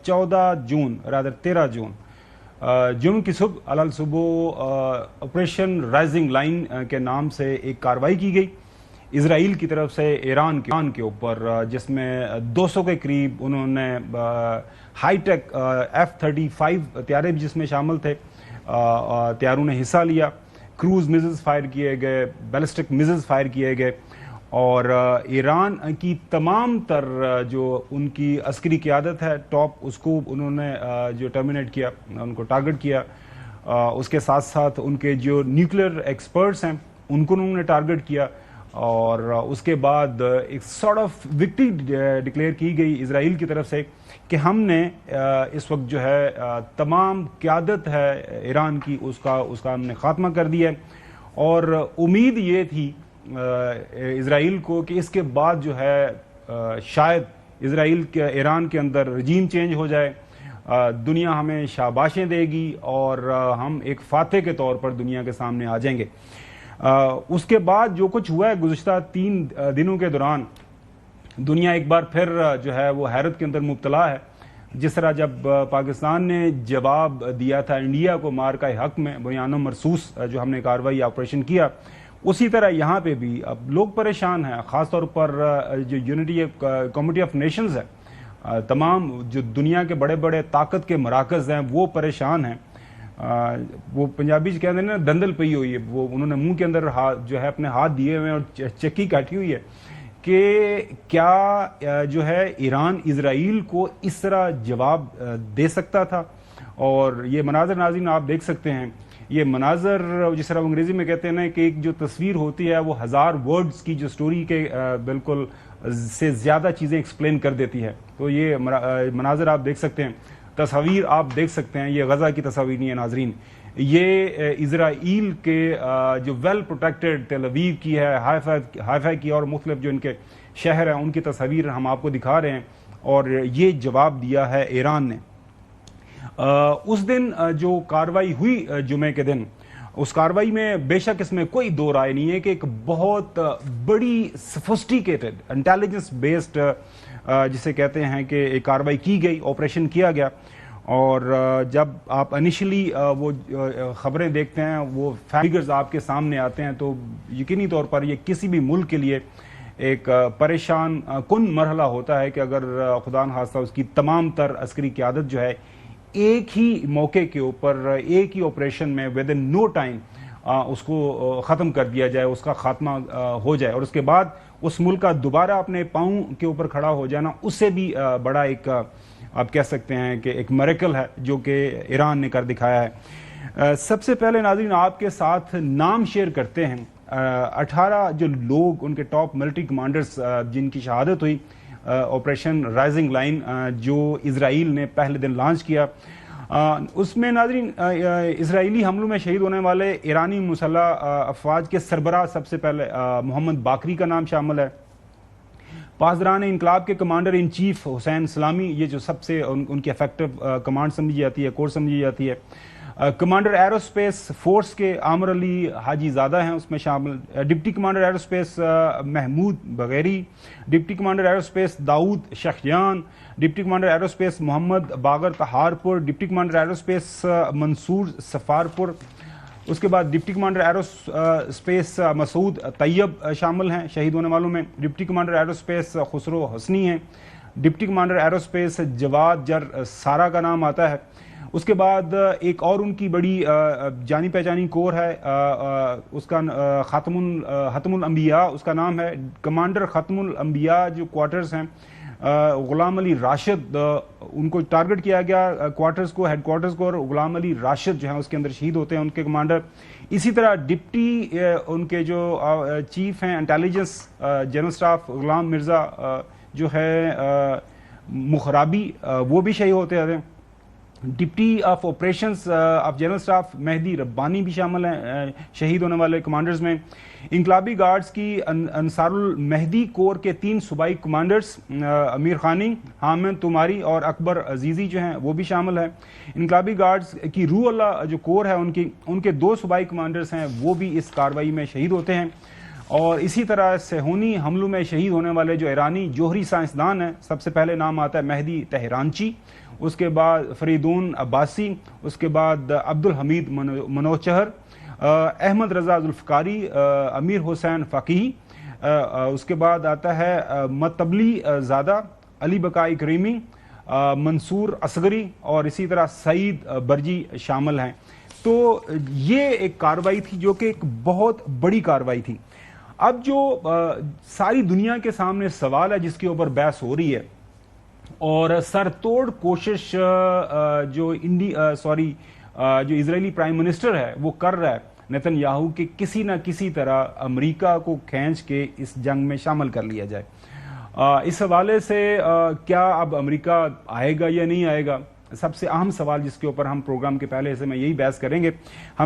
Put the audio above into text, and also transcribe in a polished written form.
13 جون جمعہ کی صبح علال صبح آپریشن رائزنگ لائن کے نام سے ایک کارروائی کی گئی اسرائیل کی طرف سے ایران کے اوپر، جس میں 200 کے قریب انہوں نے ہائی ٹیک F-35 طیارے بھی جس میں شامل تھے، طیاروں نے حصہ لیا، کروز میزلز فائر کیے گئے، بیلسٹک میزلز فائر کیے گئے، اور ایران کی تمام تر جو ان کی عسکری قیادت ہے ٹاپ، اس کو انہوں نے جو ٹرمینیٹ کیا، ان کو ٹارگٹ کیا۔ اس کے ساتھ ساتھ ان کے جو نیوکلیر ایکسپرٹس ہیں ان کو انہوں نے ٹارگٹ کیا، اور اس کے بعد ایک سارٹ آف وکٹری ڈکلیئر کی گئی اسرائیل کی طرف سے کہ ہم نے اس وقت جو ہے تمام قیادت ہے ایران کی اس کا ہم نے خاتمہ کر دیا ہے، اور امید یہ تھی اسرائیل کو کہ اس کے بعد جو ہے شاید اسرائیل کے ایران کے اندر رجیم چینج ہو جائے، دنیا ہمیں شاباشیں دے گی اور ہم ایک فاتح کے طور پر دنیا کے سامنے آ جائیں گے۔ اس کے بعد جو کچھ ہوا ہے گزشتہ 3 دنوں کے دوران، دنیا ایک بار پھر جو ہے وہ حیرت کے اندر مبتلا ہے۔ جس طرح جب پاکستان نے جواب دیا تھا انڈیا کو مارکہ حق میں بنیان و مرصوص جو ہم نے کارروائی آپریشن کیا، اسی طرح یہاں پہ بھی اب لوگ پریشان ہیں، خاص طور پر جو یونٹی کمیٹی آف نیشنز ہے، تمام جو دنیا کے بڑے بڑے طاقت کے مراکز ہیں وہ پریشان ہیں۔ وہ پنجابی کہتے ہیں نا دندل پئی ہوئی ہے، وہ انہوں نے منہ کے اندر جو ہے اپنے ہاتھ دیے ہوئے ہیں اور چکی کاٹی ہوئی ہے کہ کیا جو ہے ایران اسرائیل کو اس طرح جواب دے سکتا تھا۔ اور یہ مناظر ناظرین آپ دیکھ سکتے ہیں، یہ مناظر جس طرح انگریزی میں کہتے ہیں نا کہ ایک جو تصویر ہوتی ہے وہ 1000 ورڈز کی جو سٹوری کے بالکل سے زیادہ چیزیں ایکسپلین کر دیتی ہے۔ تو یہ مناظر آپ دیکھ سکتے ہیں، تصاویر آپ دیکھ سکتے ہیں، یہ غزہ کی تصاویر نہیں ہے ناظرین، یہ اسرائیل کے جو ویل پروٹیکٹڈ تل ابیب کی ہے، ہائفا کی اور مختلف جو ان کے شہر ہیں ان کی تصاویر ہم آپ کو دکھا رہے ہیں، اور یہ جواب دیا ہے ایران نے۔ اس دن جو کارروائی ہوئی جمعے کے دن، اس کارروائی میں بے شک اس میں کوئی دو رائے نہیں ہے کہ ایک بہت بڑی سفسٹیکیٹڈ انٹیلیجنس بیسڈ جسے کہتے ہیں کہ ایک کارروائی کی گئی، آپریشن کیا گیا۔ اور جب آپ انیشلی وہ خبریں دیکھتے ہیں، وہ فیگرز آپ کے سامنے آتے ہیں، تو یقینی طور پر یہ کسی بھی ملک کے لیے ایک پریشان کن مرحلہ ہوتا ہے کہ اگر خدا نخواستہ اس کی تمام تر عسکری قیادت جو ہے ایک ہی موقع کے اوپر ایک ہی آپریشن میں ود ان نو ٹائم اس کو ختم کر دیا جائے، اس کا خاتمہ ہو جائے، اور اس کے بعد اس ملک کا دوبارہ اپنے پاؤں کے اوپر کھڑا ہو جانا، اس سے بھی بڑا ایک آپ کہہ سکتے ہیں کہ ایک میریکل ہے جو کہ ایران نے کر دکھایا ہے۔ سب سے پہلے ناظرین آپ کے ساتھ نام شیئر کرتے ہیں 18 جو لوگ ان کے ٹاپ ملٹری کمانڈرز جن کی شہادت ہوئی آپریشن رائزنگ لائن جو اسرائیل نے پہلے دن لانچ کیا۔ اس میں ناظرین اسرائیلی حملوں میں شہید ہونے والے ایرانی مسلح افواج کے سربراہ سب سے پہلے محمد باقری کا نام شامل ہے، پاسداران انقلاب کے کمانڈر ان چیف حسین سلامی، یہ جو سب سے ان کی افیکٹو کمانڈ سمجھی جاتی ہے، کورس سمجھی جاتی ہے۔ کمانڈر ایروسپیس فورس کے عامر علی حاجی زادہ ہیں اس میں شامل، deputy commander aerospace Mahmoud Bagheri, deputy commander aerospace Davoud Sheikhian, deputy commander aerospace Mohammad Bagher Taherpour, deputy commander aerospace Mansour Safarpour, اس کے بعد deputy commander aerospace Masoud Tayeb شامل ہیں شہید ہونے والوں میں، deputy commander aerospace Khosrow Hassani ہیں، ڈپٹی کمانڈر ایروسپیس جواد جر سارا کا نام آتا ہے۔ اس کے بعد ایک اور ان کی بڑی جانی پہچانی کور ہے، اس کا ختم الانبیاء اس کا نام ہے، کمانڈر ختم الانبیاء جو کوارٹرز ہیں غلام علی راشد، ان کو ٹارگٹ کیا گیا کوارٹرز کو، ہیڈ کوارٹرز کو، اور غلام علی راشد جو ہیں اس کے اندر شہید ہوتے ہیں ان کے کمانڈر۔ اسی طرح ڈپٹی ان کے جو چیف ہیں intelligence general staff Ghulam Mirza جو ہے مخرابی، وہ بھی شہید ہوتے ہیں۔ Deputy of operations of general staff Mehdi Rabbani بھی شامل ہیں شہید ہونے والے کمانڈرز میں۔ انقلابی گارڈز کی انصار المہدی کور کے 3 صوبائی کمانڈرز امیر خانی، حامد تماری اور اکبر عزیزی جو ہیں وہ بھی شامل ہیں۔ انقلابی گارڈز کی روح اللہ جو کور ہے ان کے 2 صوبائی کمانڈرز ہیں وہ بھی اس کارروائی میں شہید ہوتے ہیں۔ اور اسی طرح صہیونی حملوں میں شہید ہونے والے جو ایرانی جوہری سائنسدان ہیں، سب سے پہلے نام آتا ہے مہدی تہرانچی، اس کے بعد فریدون عباسی، اس کے بعد عبدالحمید منوچہر، احمد رضا ذوالفقاری، امیر حسین فقیہی، اس کے بعد آتا ہے متبلی زادہ، علی بقائی کریمی، منصور اصغری اور اسی طرح سعید برجی شامل ہیں۔ تو یہ ایک کارروائی تھی جو کہ ایک بہت بڑی کارروائی تھی۔ اب جو ساری دنیا کے سامنے سوال ہے جس کے اوپر بحث ہو رہی ہے اور سر توڑ کوشش جو اسرائیلی پرائم منسٹر ہے وہ کر رہا ہے نیتن یاہو کہ کسی نہ کسی طرح امریکہ کو کھینچ کے اس جنگ میں شامل کر لیا جائے۔ اس حوالے سے کیا اب امریکہ آئے گا یا نہیں آئے گا، سب سے اہم سوال جس کے اوپر ہم پروگرام کے پہلے حصے میں یہی بحث کریں گے۔ ہم